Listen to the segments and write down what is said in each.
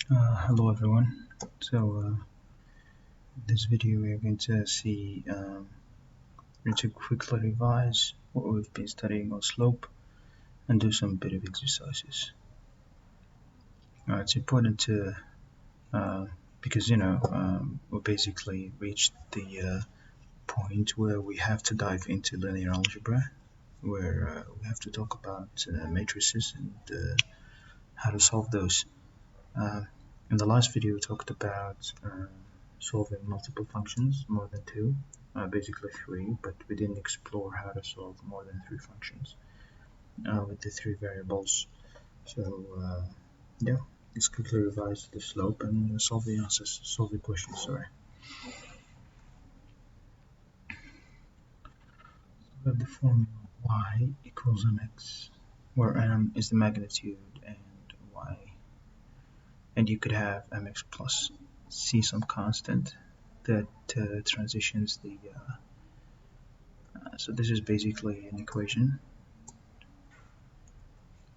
Hello everyone. In this video we are going to see, to quickly revise what we've been studying on slope and do some bit of exercises. It's important to, because we basically reached the point where we have to dive into linear algebra, where we have to talk about matrices and how to solve those. In the last video we talked about solving multiple functions, more than two, basically three, but we didn't explore how to solve more than three functions with the three variables. So yeah, let's quickly revise the slope and solve the answers, solve the questions, sorry. We have the formula y equals mx, where m is the magnitude and y, and you could have mx plus c, some constant that transitions the so this is basically an equation,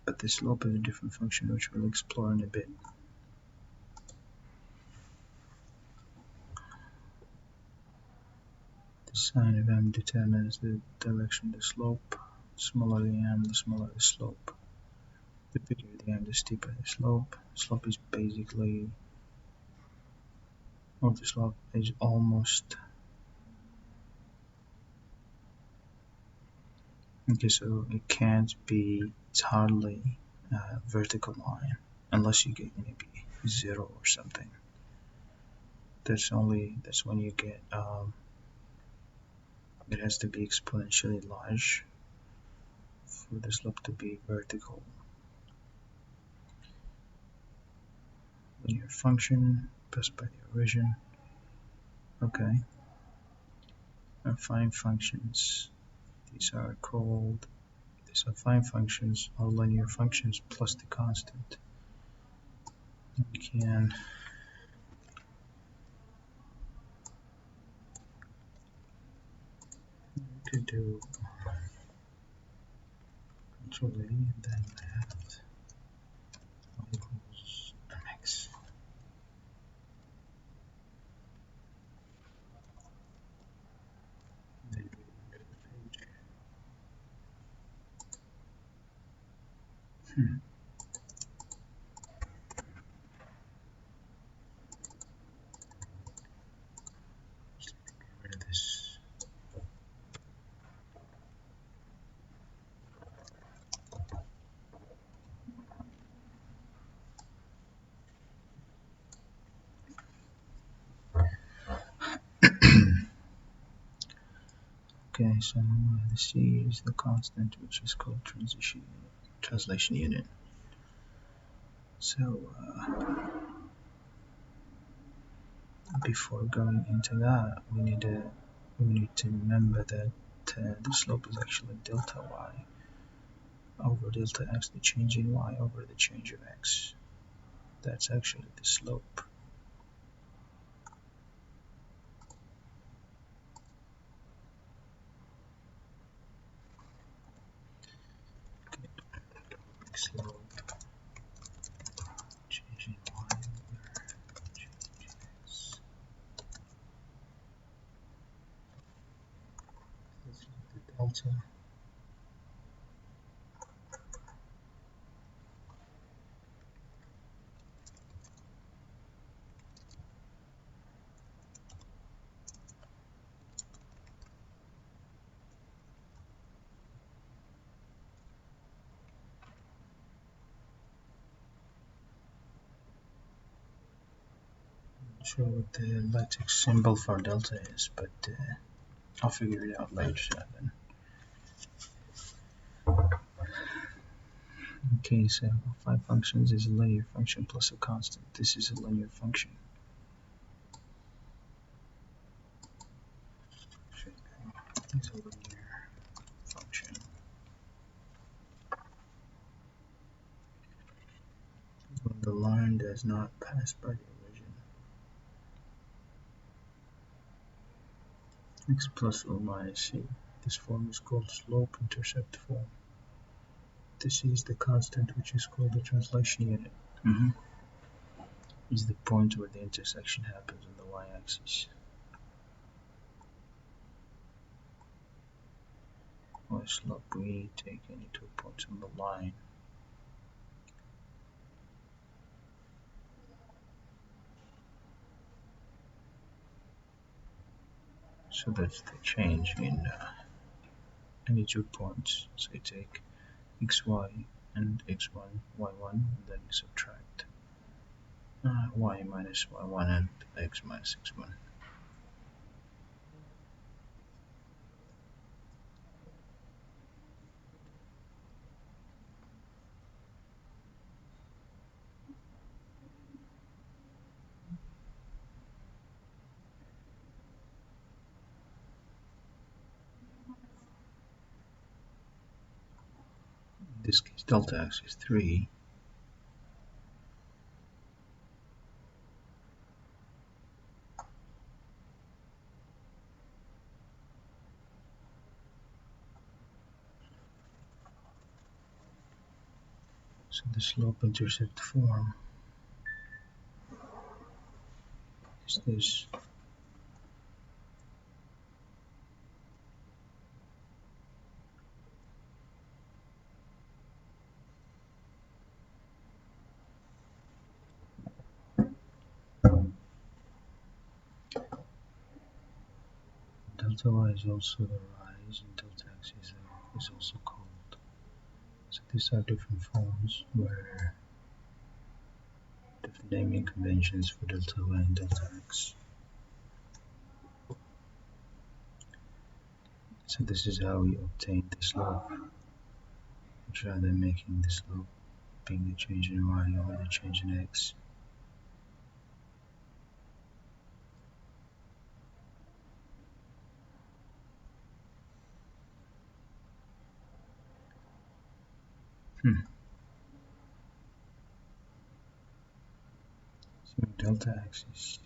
but the slope is a different function which we'll explore in a bit. The sine of m determines the direction of the slope. The smaller the m, the smaller the slope. The bigger the m, the steeper the slope. Slope is basically, or the slope is almost, okay, so it can't be, it's hardly a vertical line unless you get maybe 0 or something. That's when you get it has to be exponentially large for the slope to be vertical. Linear function passed by the origin. Okay. Affine functions. These are affine functions or linear functions plus the constant. We could do Control A and then that equals mx. Then we go to the page. Just get rid of this. Okay, so the C is the constant, which is called translation unit. So before going into that, we need to remember that the slope is actually delta y over delta x, the change in y over the change of x. That's actually the slope. Okay. Slope change in y over change in x. Let's look at delta. Not sure what the LaTeX symbol for delta is, but I'll figure it out later then. Okay, so affine functions is a linear function plus a constant. This is a linear function. It's a linear function. When the line does not pass by the origin. X plus or minus c. This form is called slope intercept form. This is the constant, which is called the translation unit. is the point where the intersection happens on the y-axis. For slope, we take any 2 points on the line. So that's the change in any 2 points. So you take xy and x1, y1, and then subtract y minus y1 and x minus x1. In this case, delta x is 3. So the slope-intercept form is this. Delta y is also the rise, and delta x is also cold. So these are different forms where different naming conventions for delta y and delta x. So this is how we obtain the slope, rather than making the slope being the change in y over the change in x. So delta x is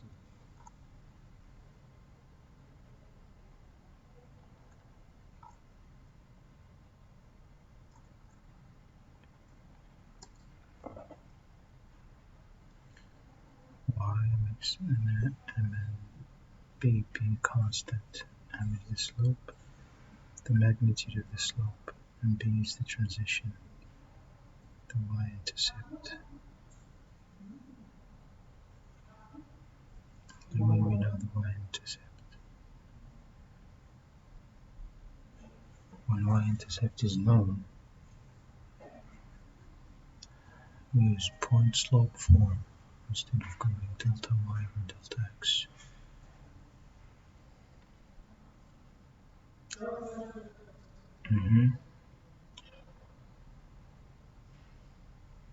y mx and b being constant. M is the slope, the magnitude of the slope, and b is the transition, the y-intercept. And when we know the y-intercept, when y-intercept is known, we use point slope form instead of going delta y over delta x.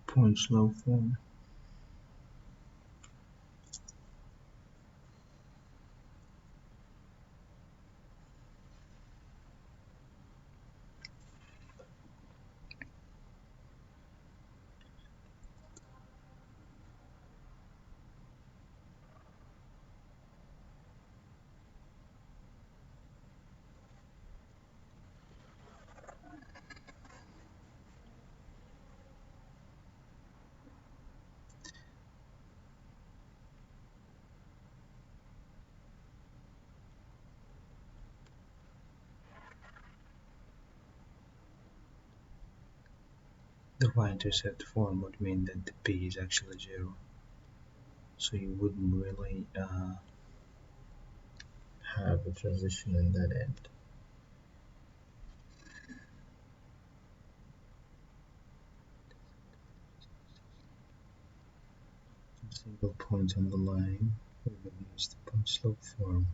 Point slope form. The y-intercept form would mean that the b is actually 0. So you wouldn't really have a transition in that end. A single point on the line, we would use the point slope form.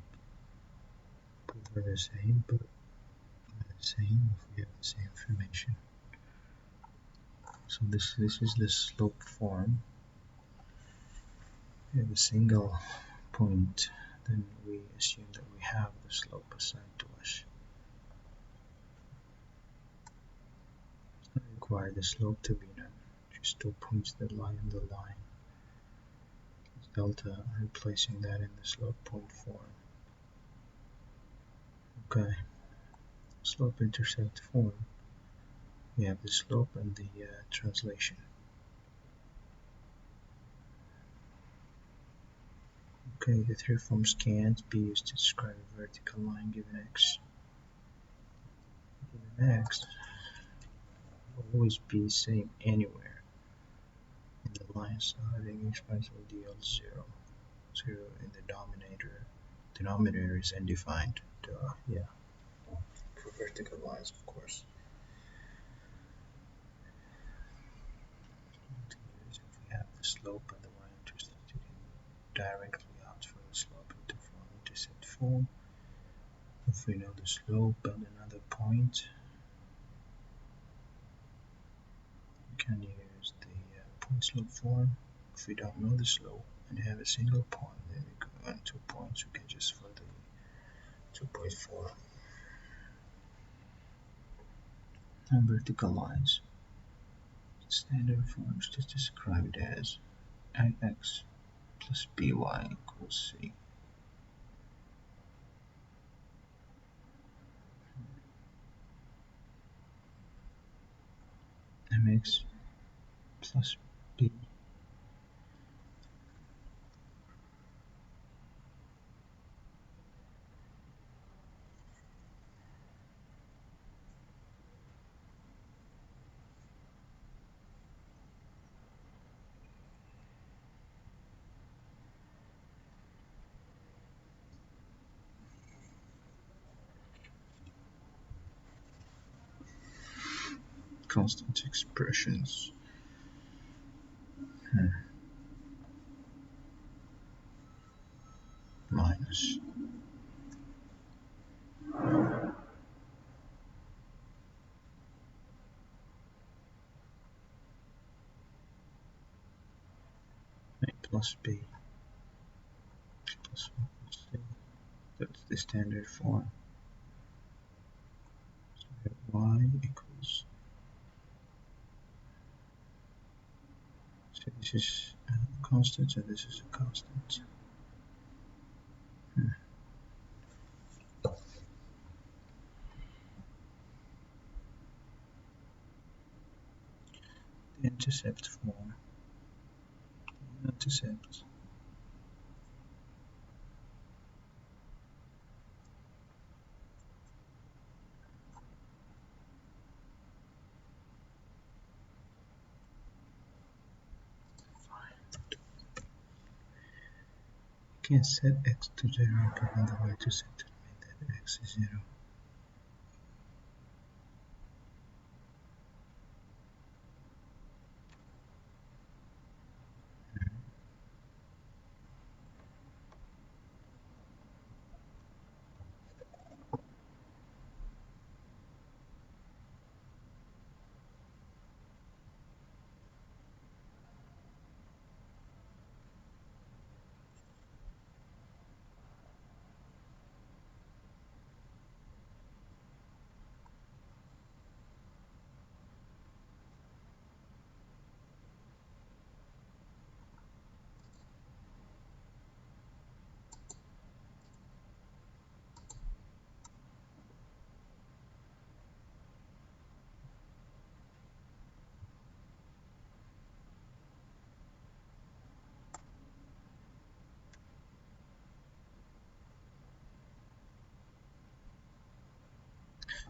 Both are the same, but not the same if we have the same information. So this is the slope form. We have a single point, then we assume that we have the slope assigned to us. It's not required the slope to be known, just 2 points that lie on the line. It's delta, replacing that in the slope point form. Okay, slope-intercept form. We have the slope and the translation. Okay, the three forms can't be used to describe a vertical line given x. Given x will always be same anywhere in the line, so having exponential dl 0 in the denominator is undefined. Yeah, for vertical lines, of course. If we have the slope and the y-intercept, you can directly transfer the slope into intercept form. If we know the slope and another point, we can use the point slope form. If we don't know the slope and have a single point, then we go on 2 points, we can just for the 2.4. And vertical lines. Standard forms just describe it as ax plus by equals c. mx plus b constant expressions. Minus a plus b plus 1 plus c. That's the standard form. So we have y equals. So this is a constant, so this is a constant. The intercept form. The intercept. You can set x to 0 given the y-intercept and make that x is 0.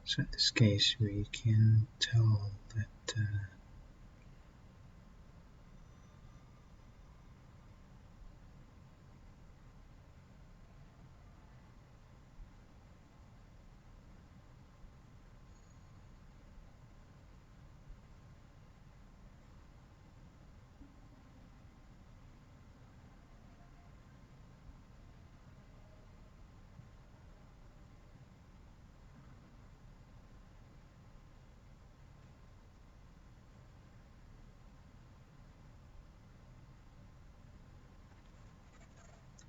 So in this case, we can tell that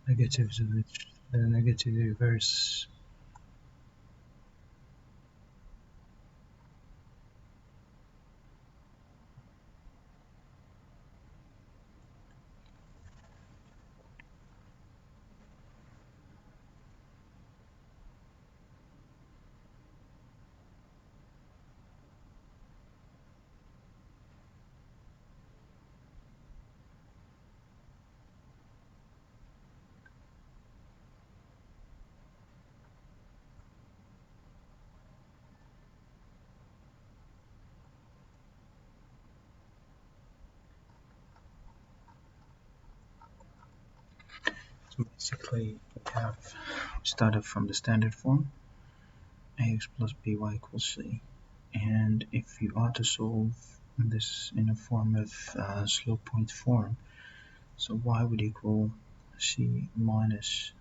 negatives of which negative reverse. basically we have started from the standard form, ax plus by equals c. And if you are to solve this in a form of slope point form, so y would equal c minus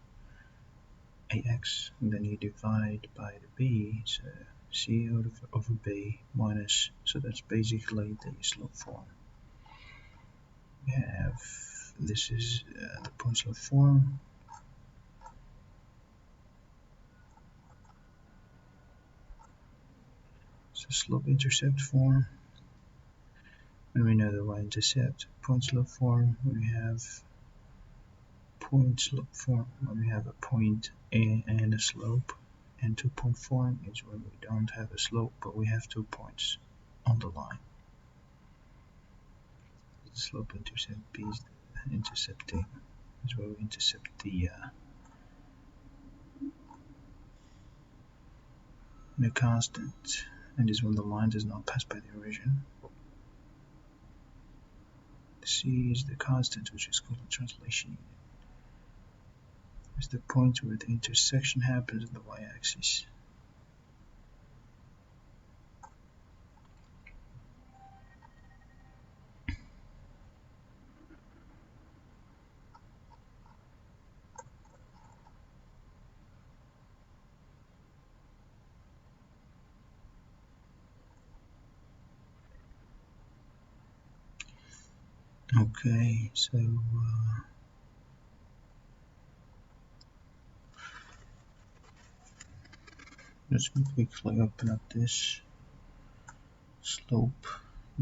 ax, and then you divide by the b, so c over b minus, so that's basically the slope form. We have, this is the point slope form. So slope intercept form, and we know the y-intercept. Point slope form, we have point slope form when we have a point and a slope, and 2-point form is when we don't have a slope but we have 2 points on the line. The slope intercept b is the intercepting, is where we intercept the constant, and is when the line does not pass by the origin. C is the constant, which is called the translation unit. It's the point where the intersection happens on the y-axis. Okay, so let's quickly open up this. Slope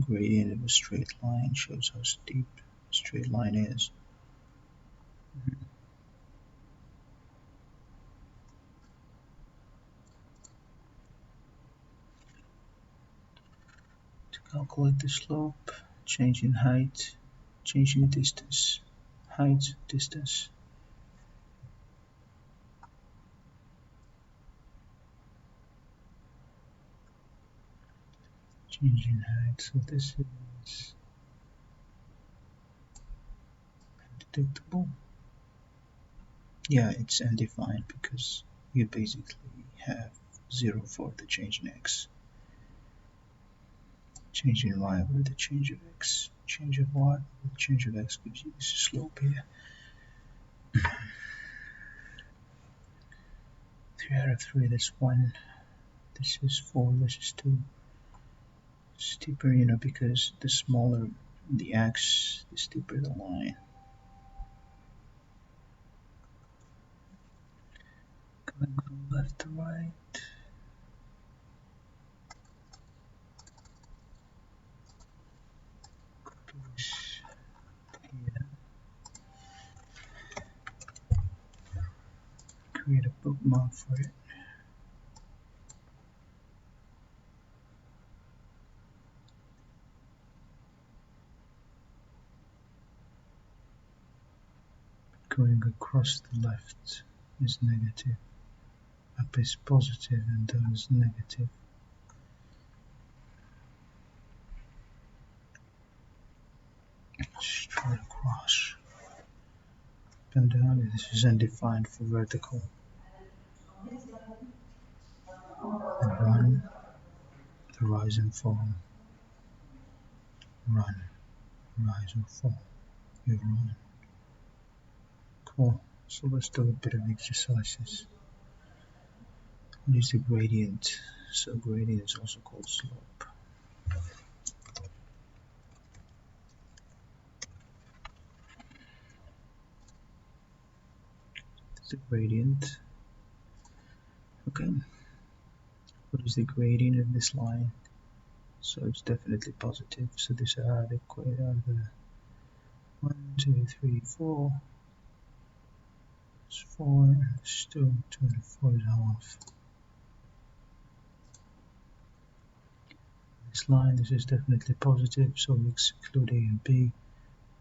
gradient of a straight line shows how steep a straight line is. To calculate the slope, change in height, change in distance, height, distance. Change in height, so this is undetectable. Yeah, it's undefined because you basically have 0 for the change in x. Change in y over the change of x. Change of y over the change of x gives you this slope here. 3 out of 3, that's 1. This is 4, this is 2. Steeper, because the smaller the x, the steeper the line. Going from left to right. Copy this here. Create a bookmark for it. Going across the left is negative, up is positive, and down is negative. Straight across. Up and down, this is undefined for vertical. And run, the rise and fall. Run, rise or fall. You run. Cool. So let's do a bit of exercises. What is the gradient? So gradient is also called slope. The gradient. Okay. What is the gradient of this line? So it's definitely positive. So these are the 1, 2, 3, 4. It's 4, it's 2, 2 and 4 is half. This line, this is definitely positive, so we exclude A and B.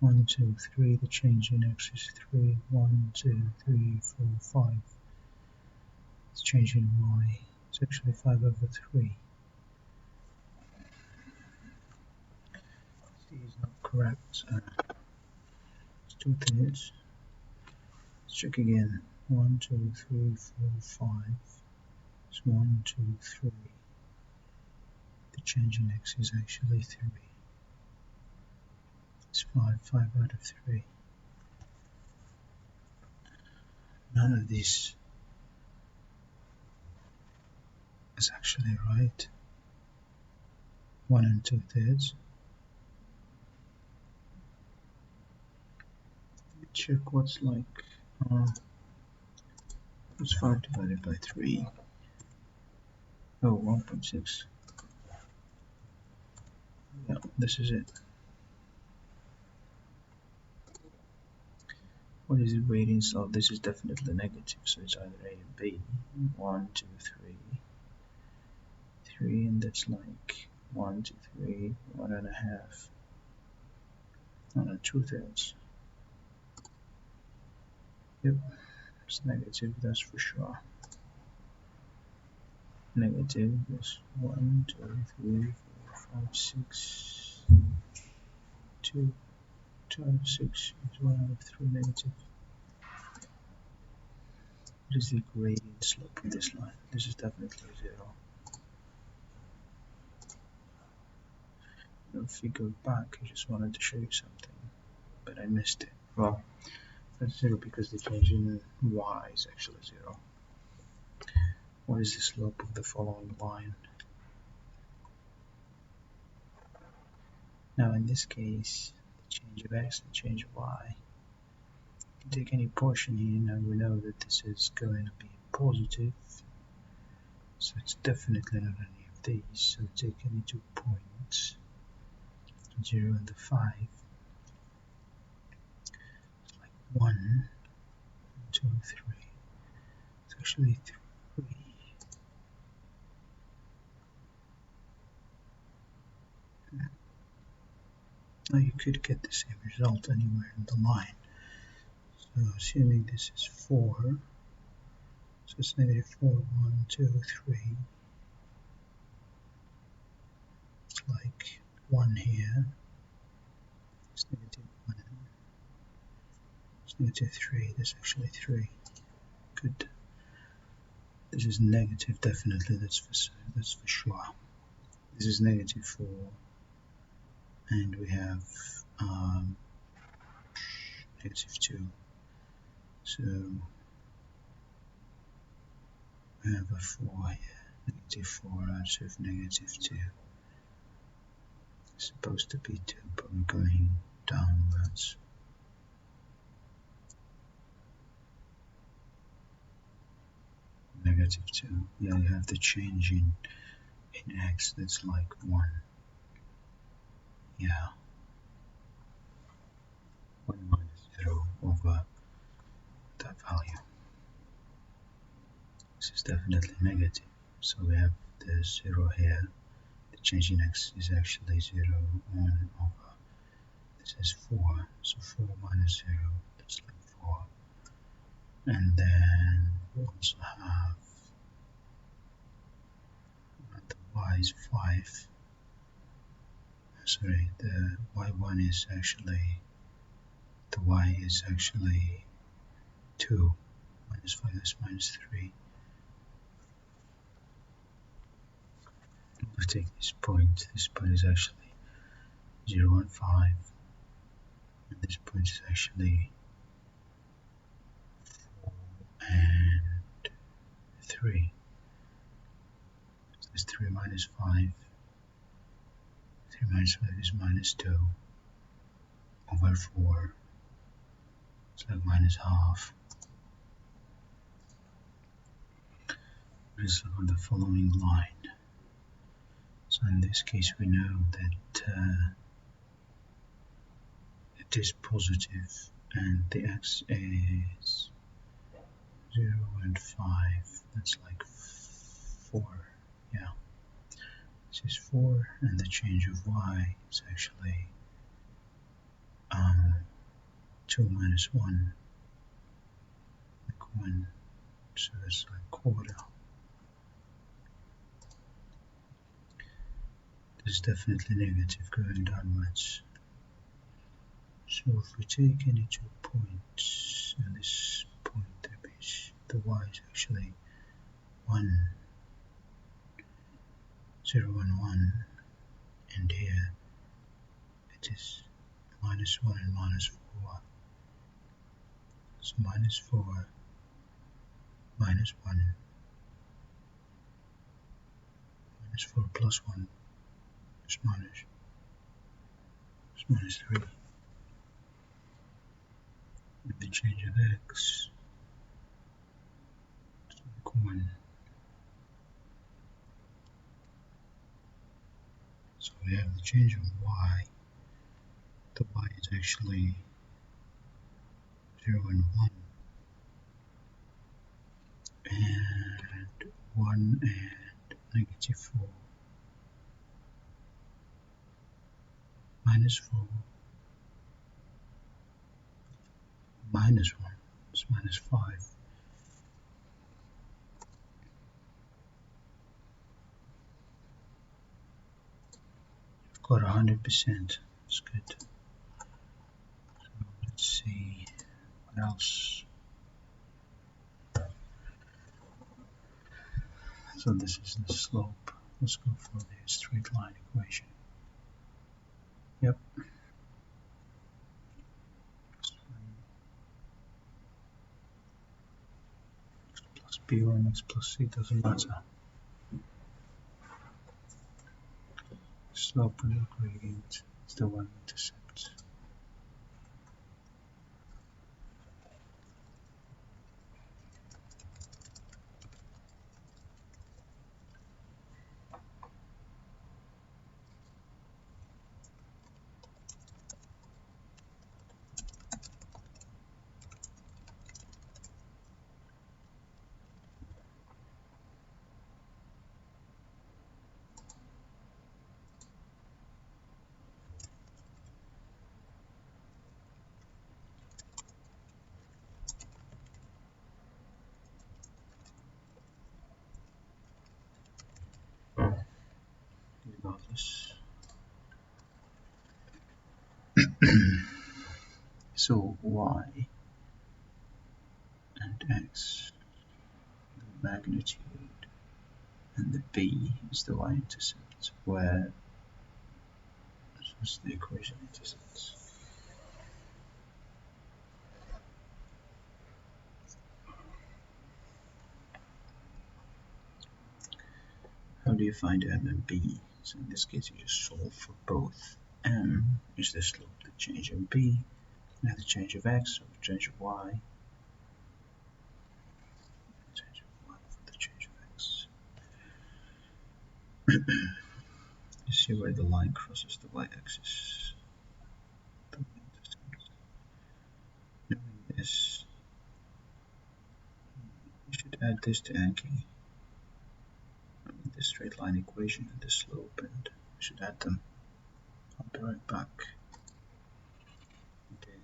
1, 2, 3, the change in x is 3, 1, 2, 3, 4, 5. It's change in y, it's actually 5 over 3. C is not correct, so let's do this. check again. 1, 2, 3, 4, 5. It's 1, 2, 3. The change in x is actually 3. It's 5 out of 3. None of this is actually right. 1 and 2/3. Check what's like. What's 5 divided by 3? Oh, 1.6. Yeah, this is it. What is the rating? So this is definitely negative, so it's either A and B. 1, 2, 3. 3, and that's like 1, 2, 3, 1.5. 1 and 2/3. Yep, it's negative, that's for sure. Negative is 1, 2, 3, 4, 5, 6. 2 out of 6 is 1 out of 3 negative. What is the gradient slope of this line? This is definitely 0. If we go back, I just wanted to show you something, but I missed it. Well, that's 0 because the change in y is actually 0. What is the slope of the following line? Now in this case, the change of x and change of y. You can take any portion here. Now we know that this is going to be positive, so it's definitely not any of these. So take any 2 points, 0 and the 5. It's like 1, 2, 3. It's actually 3. Now you could get the same result anywhere in the line. So assuming this is 4, so it's negative 4, 1, 2, 3. It's like 1 here. It's negative 1. It's negative 3. There's actually 3. Good. This is negative, definitely. That's for sure. This is negative 4, and we have negative 2. So we have a 4 here. Negative 4 out of negative 2. It's supposed to be 2, but we're going downwards. Negative 2. Yeah, you have the change in x that's like 1. Yeah. 1 minus 0 over that value. This is definitely negative. So we have the 0 here. The change in x is actually 0, 1 over. This is 4. So 4 minus 0, that's like 4. And then we also have the y is 5. Sorry, the y1 is actually, the y is actually 2. Minus 5 is minus 3. We'll take this point is actually 0 and 5. And this point is actually 4 and 3. So it's 3 minus 5. 3 minus 5 is minus 2 over 4. It's like minus half. Let's look at the following line. So in this case we know that it is positive and the x is 0 and 5. That's like 4. Yeah. This is 4 and the change of y is actually 2 minus 1. Like 1. So it's like quarter. This is definitely negative going downwards. So if we take any 2 points, and this the y is actually 1, 0, and 1, and here it is minus 1 and minus 4. So minus 4, minus 1, minus 4 plus 1 is minus 3. With the change of x, it's like 1. So we have the change of y. The y is actually 0 and 1, and 1 and negative 4, minus 4, minus 1 is minus 5. You've got 100%. It's good. So let's see what else. So this is the slope. Let's go for the straight line equation. Yep. X plus b or x plus c doesn't matter. Slope and the gradient is the y-intercept. Regardless. So y and x, the magnitude, and the b is the y-intercept, where this is the equation intercepts. How do you find m and b? So in this case you just solve for both. M is the slope, the change of b, and the change of x, or the change of y, change of y for the change of x. You see where the line crosses the y-axis. Knowing this, you should add this to Anki. The straight line equation and the slope, and we should add them. I'll be right back. Okay.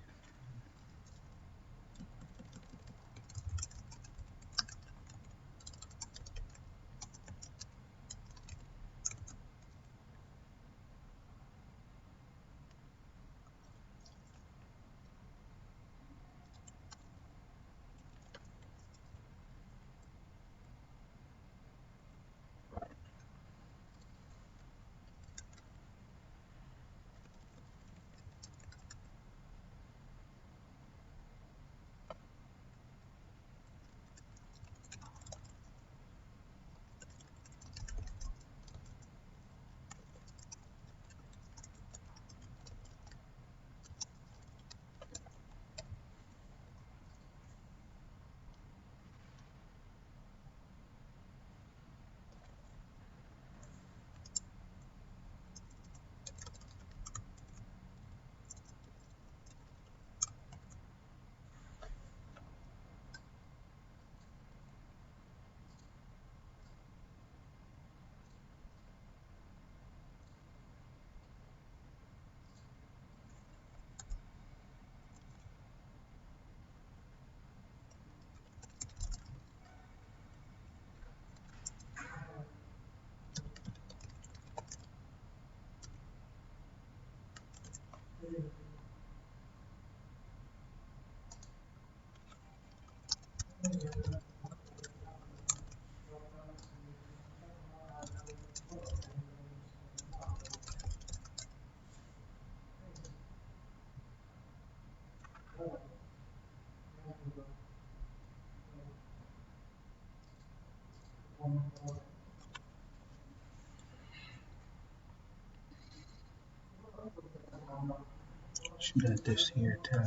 Should add this here too.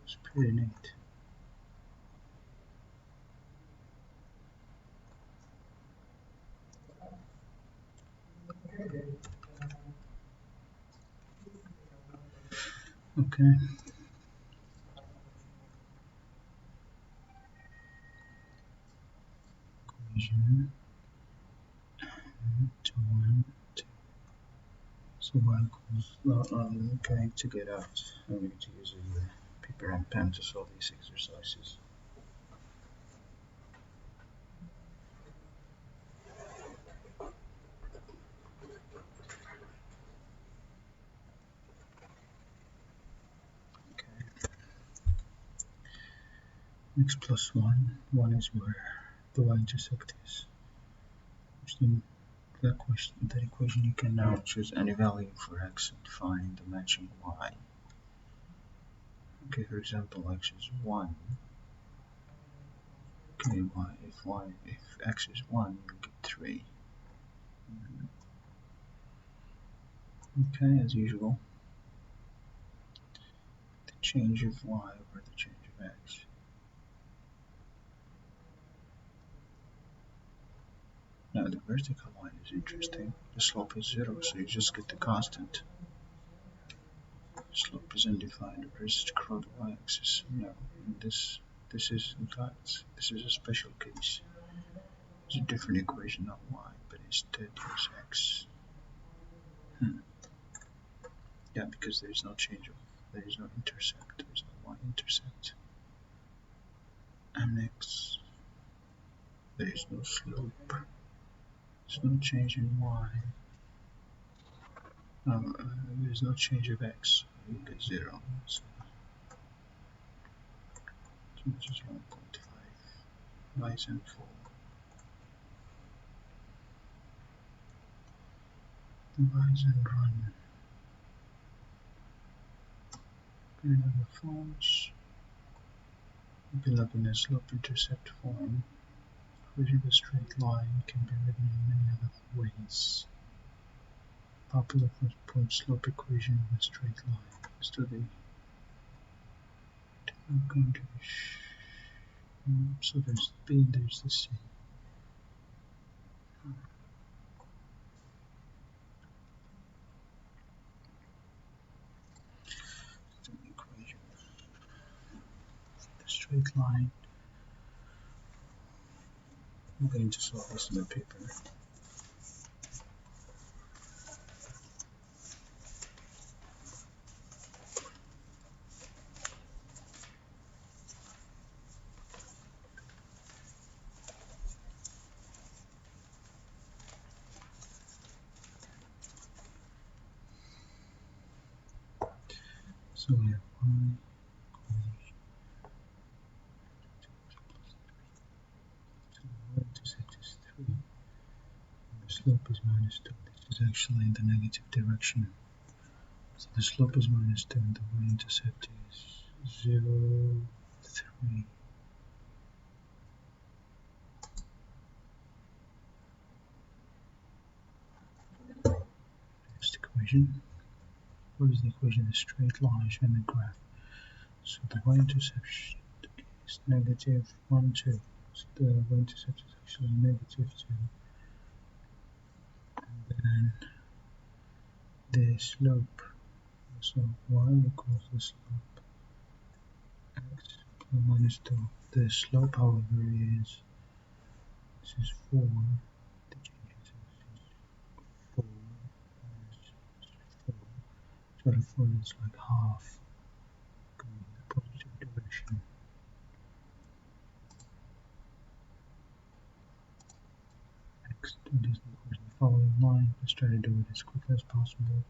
It's pretty neat. Okay. Equation to 1, 2. So y equals, okay, to get out, I'm going to use a paper and pen to solve these exercises. Okay. X plus 1 is where the y-intercept is. Which then that equation you can now choose any value for x and find the matching y. Okay, for example, x is 1. Okay, if x is 1, you get 3. Okay, as usual, the change of y over the change of x. Now the vertical line is interesting. The slope is 0, so you just get the constant. The slope is undefined versus the y-axis. No, this is in fact, this is a special case. It's a different equation of y, but instead use x. Yeah, because there is no intercept, there is no y-intercept. And x, there is no slope. There's no change in y. There's no change of x. You get 0. So which is 1.5. Rise and fall. Rise and run. In other forms, build up in a slope-intercept form. Equation of a straight line can be written in many other ways. Popular first-point slope equation of a straight line. Study. I'm going to so there's the B and there's the C. So the equation of the straight line. I'm going to solve this in the paper. So we have y equals, so the y-intercept is 3, and the slope is minus 2. This is actually in the negative direction. So the slope is minus 2 and the y-intercept is 0, 3. Next equation. What is the equation of a straight line shown in the graph? So the y-intercept is negative 1, 2. So the y-intercept is actually negative 2. And then the slope, so y equals the slope x plus minus 2. The slope, however, is, this is 4. The change is 4 minus 4. So therefore it's like half going in the positive direction. Next, what is the equation? The following line. Let's try to do it as quickly as possible.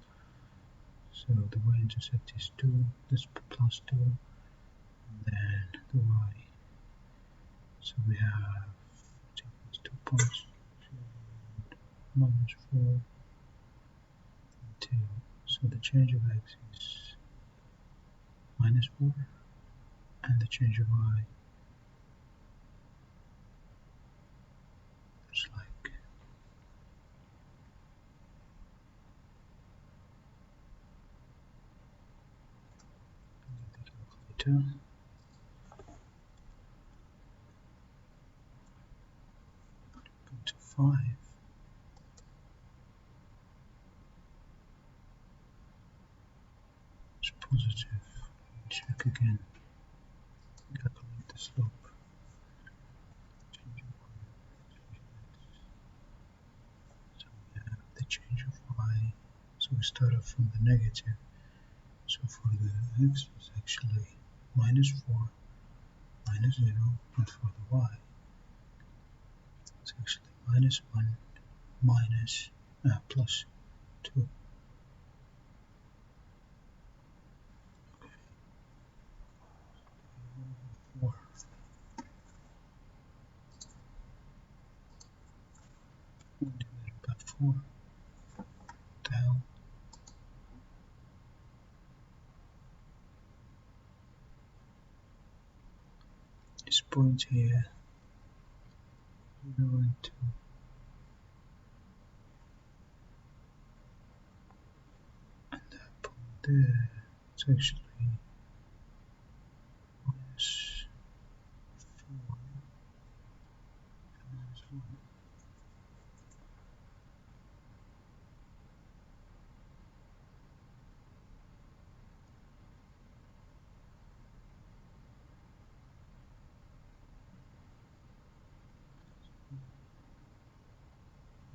So the y-intercept is 2, this plus 2, and then the y. So we have, take these 2 points, minus 4 and 2. So the change of x is minus 4, and the change of y is like theta. Go to 5. It's positive. Check again. Calculate the slope. Change of y. So we have the change of y. So we start off from the negative. So for the x is actually minus 4, minus 0, and for the y it's actually minus 1, minus plus 2. Okay. 4 divided by 4. Down. This point here, 0 and 2. And that point there, it's actually minus 4 and minus 1.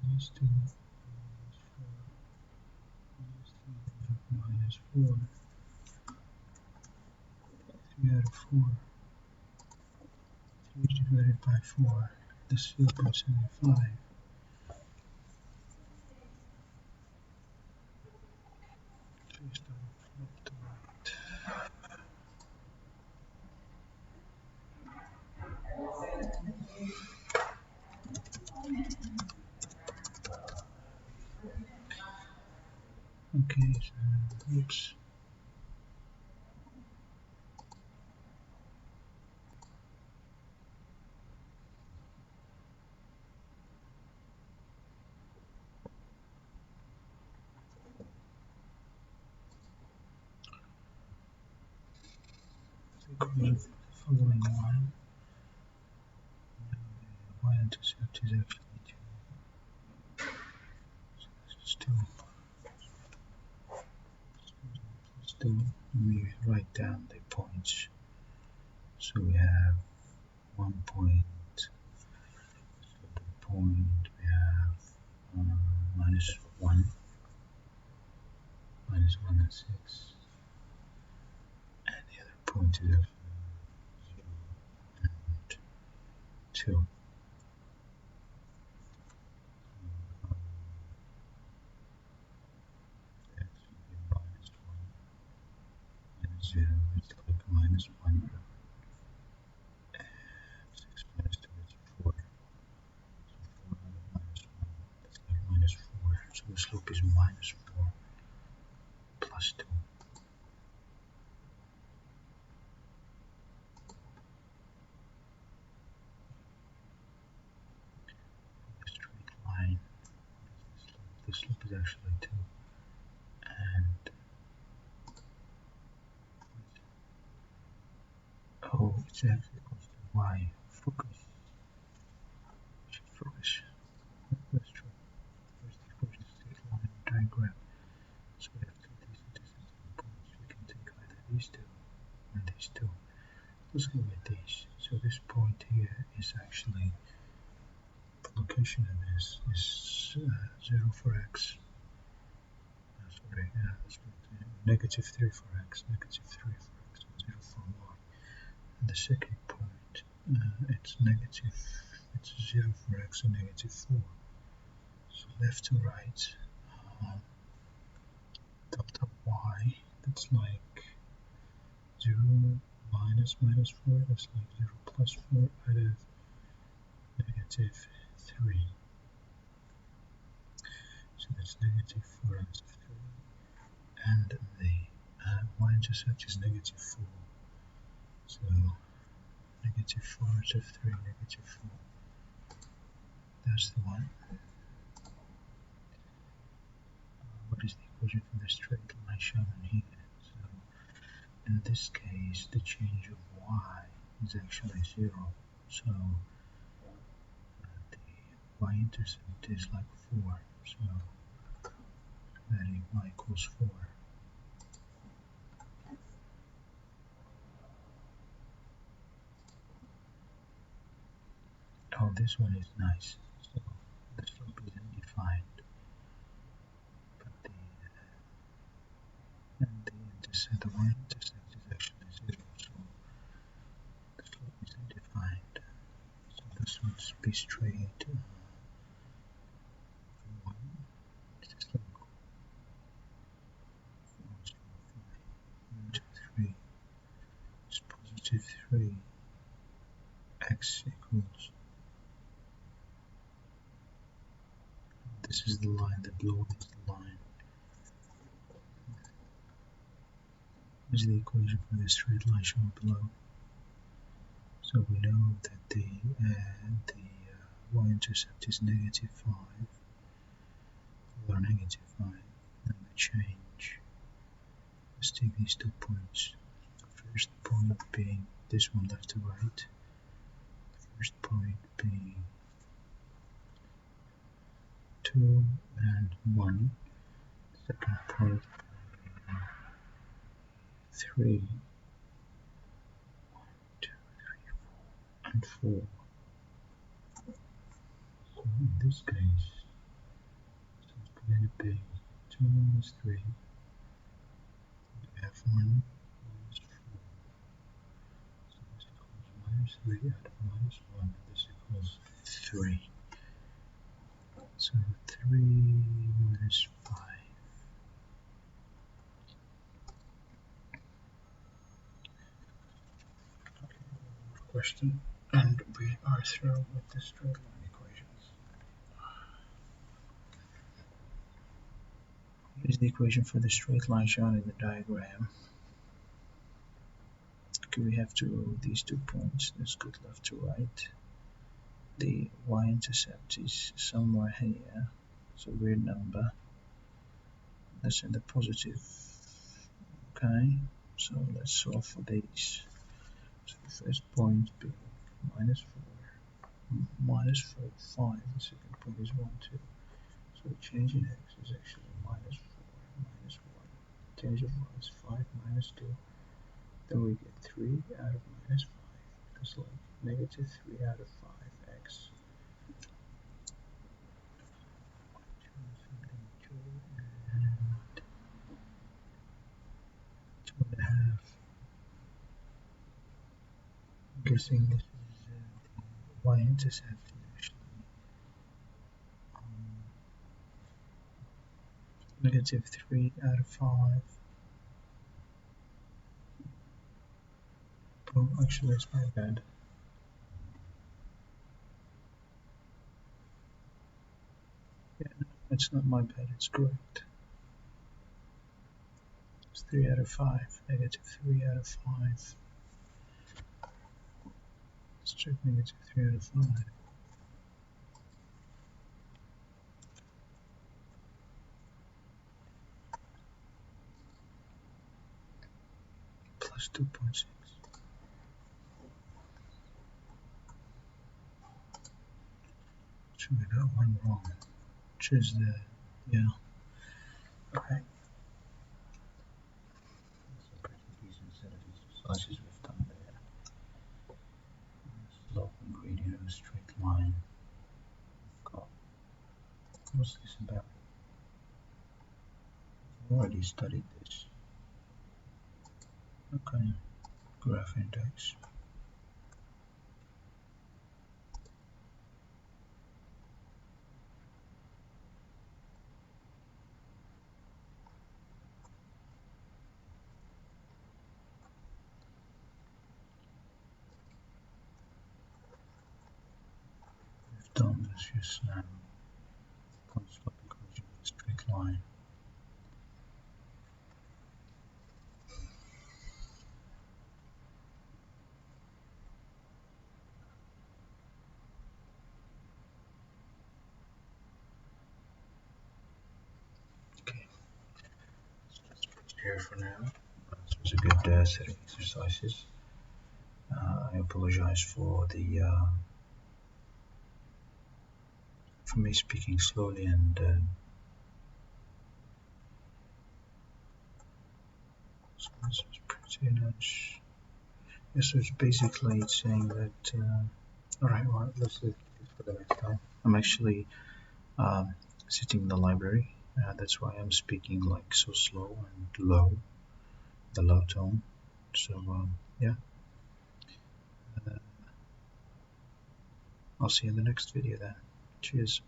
Minus 2, minus 4, minus 3 minus 4. 3 out of 4. 3 divided by 4. This is 0.75. Start left to right. Okay, so oops. Because of the following one, now the y-intercept is actually 2. So this is 2. Plus 2. Let me write down the points. So we have 1 point. So the point we have minus 1, minus 1 and 6. And the other point is actually 0 and 2. Minus 1, minus 0, it's like minus 1, and 6 minus 2 is 4. So 4 out of minus 1, that's like minus 4. So the slope is minus 4 plus 2. For the straight line, what is the slope? The slope is actually 2. And oh, it's actually equals to y. Focus. Focus. Let's try. First, of course, the straight line diagram. So we have two decent points. We can take either these two or these two. Let's go with these. So this point here is actually, the location of this is 0 for x. Sorry, negative 3 for x, negative 3 for x, and 0 for y. And the second point, it's 0 for x and negative 4. So left to right, delta y, that's like 0 minus 4, that's like 0 plus 4 out of negative 3. So that's negative 4 out of 3. And the y-intercept is negative 4. So negative 4 out of 3, negative 4. That's the one. What is the equation for the straight line shown here? So in this case the change of y is actually 0, so the y-intercept is like 4, so that y equals 4. Oh, this one is nice. So the slope isn't defined, but the intercept, the y-intercept is actually 0, so the slope isn't defined. So this would be straight 1. It's just like 4, 5, 3. It's positive 3. X equals. This is the line, the blue is the line. Is the equation for the straight line shown below. So we know that the y-intercept is negative 5, or negative 5, and the change. Let's take these 2 points. First point being this one left to right. First point being 2 and 1. Second point being 3. 1, 2, 3, 4, and 4. So in this case, so it's going to be 2 minus 3. We have 1 minus 4. So this equals minus 3 out of minus 1. And this equals 3. So 3 minus 5. Okay, one more question. And we are through with the straight line equations. Here's the equation for the straight line shown in the diagram. Okay, we have these 2 points. Let's go left to right. The y-intercept is somewhere here. It's a weird number. That's in the positive. Okay, so let's solve for these. So the first point being minus 4, minus 4, 5. The second point is 1, 2. So the change in x is actually minus 4, minus 1. Change of y is 5, minus 2. Then we get 3 out of minus 5. Because like negative 3 out of 5x. 2.5. I'm guessing this is the y-intercept actually. Negative 3 out of 5. Oh, actually, it's my bad. Yeah, no, it's not my bad, it's correct. It's 3 out of 5. Negative 3 out of 5. Let's check negative 3 out of 5. Plus 2.6. So we got one wrong, which is the, yeah, okay. That's a pretty decent set of exercises we've done there. Slope and gradient of a straight line. God, what's this about? I've already studied this. Okay, graph index. We've done this just now. Point slope equation of a straight line. Okay, let's just switch here for now. was a good set of exercises. I apologize for me speaking slowly and so this was pretty much. Yes, so it's basically saying that. Alright, well, let's leave it for the next time. I'm actually sitting in the library. That's why I'm speaking like so slow and low, the low tone. So yeah, I'll see you in the next video then. Cheers.